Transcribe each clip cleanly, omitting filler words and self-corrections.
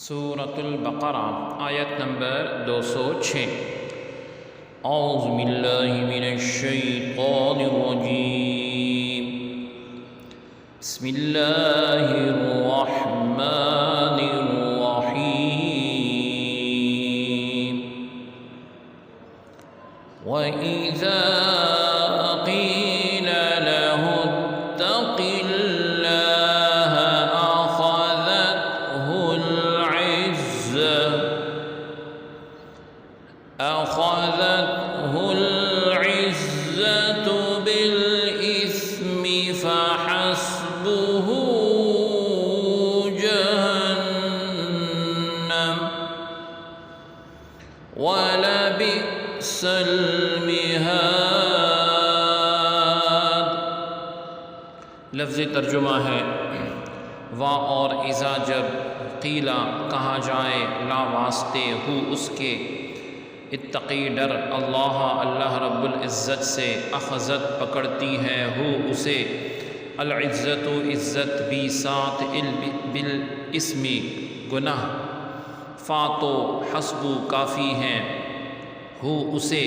سورة البقرہ آیت نمبر 206۔ اعوذ باللہ من الشیطان الرجیم، بسم اللہ الرحمن الرحیم۔ وَإِذَا قِيلَ لَهُ اتَّقِ اللَّهَ أخذته العزة بالإثم فحسبه جهنم ولبئس المہاد۔ لفظ ترجمہ ہے وا اور اذا جب قیلا کہا جائے لا واسطے ہو اس کے، اتقی ڈر اللہ رب العزت سے، اخذت پکڑتی ہے ہو اسے، العزت عزت بھی ساتھ بالاسم گناہ، فاتو حسبو کافی ہیں ہو اسے،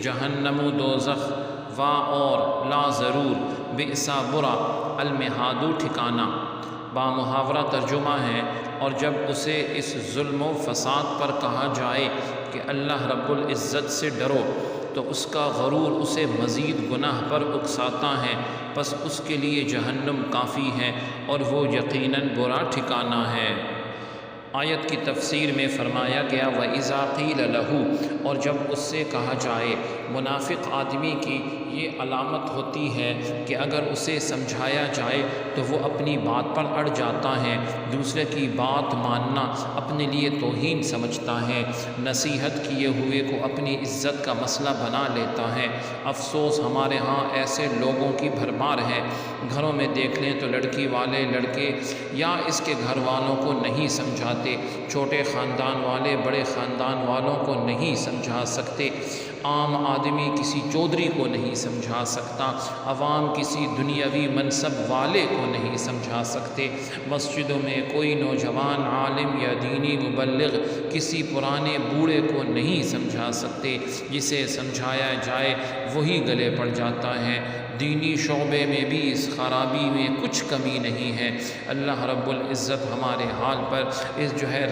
جہنم دوزخ، وا اور لا ضرور، بئسا برا، المہادو ٹھکانہ۔ بامحاورہ ترجمہ ہے اور جب اسے اس ظلم و فساد پر کہا جائے کہ اللہ رب العزت سے ڈرو تو اس کا غرور اسے مزید گناہ پر اکساتا ہے، پس اس کے لیے جہنم کافی ہے اور وہ یقیناً برا ٹھکانہ ہے۔ آیت کی تفسیر میں فرمایا گیا وَإِذَا قِيلَ لَهُ، اور جب اس سے کہا جائے۔ منافق آدمی کی یہ علامت ہوتی ہے کہ اگر اسے سمجھایا جائے تو وہ اپنی بات پر اڑ جاتا ہے، دوسرے کی بات ماننا اپنے لیے توہین سمجھتا ہے، نصیحت کیے ہوئے کو اپنی عزت کا مسئلہ بنا لیتا ہے۔ افسوس ہمارے ہاں ایسے لوگوں کی بھرمار ہے۔ گھروں میں دیکھ لیں تو لڑکی والے لڑکے یا اس کے گھر والوں کو نہیں سمجھاتے، چھوٹے خاندان والے بڑے خاندان والوں کو نہیں سمجھا سکتے، عام آدمی کسی چودھری کو نہیں سمجھا سکتا، عوام کسی دنیاوی منصب والے کو نہیں سمجھا سکتے، مسجدوں میں کوئی نوجوان عالم یا دینی مبلغ کسی پرانے بوڑھے کو نہیں سمجھا سکتے، جسے سمجھایا جائے وہی گلے پڑ جاتا ہے۔ دینی شعبے میں بھی اس خرابی میں کچھ کمی نہیں ہے۔ اللہ رب العزت ہمارے حال پر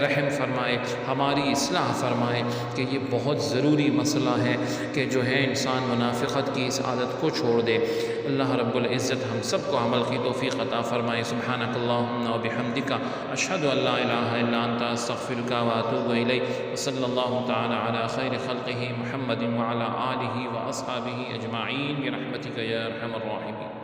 رحم فرمائے، ہماری اصلاح فرمائے کہ یہ بہت ضروری مسئلہ ہے کہ انسان منافقت کی اس عادت کو چھوڑ دے۔ اللہ رب العزت ہم سب کو عمل کی توفیق عطا فرمائے۔ سبحانک اللہم و بحمدک، اشہد ان لا الہ الا انت، استغفرک و اتوب الیک، وصلی اللہ تعالی علی خیر خلقہ محمد وعلی آلہ و اصحابہ اجمعین برحمتک یا ارحم الراحمین۔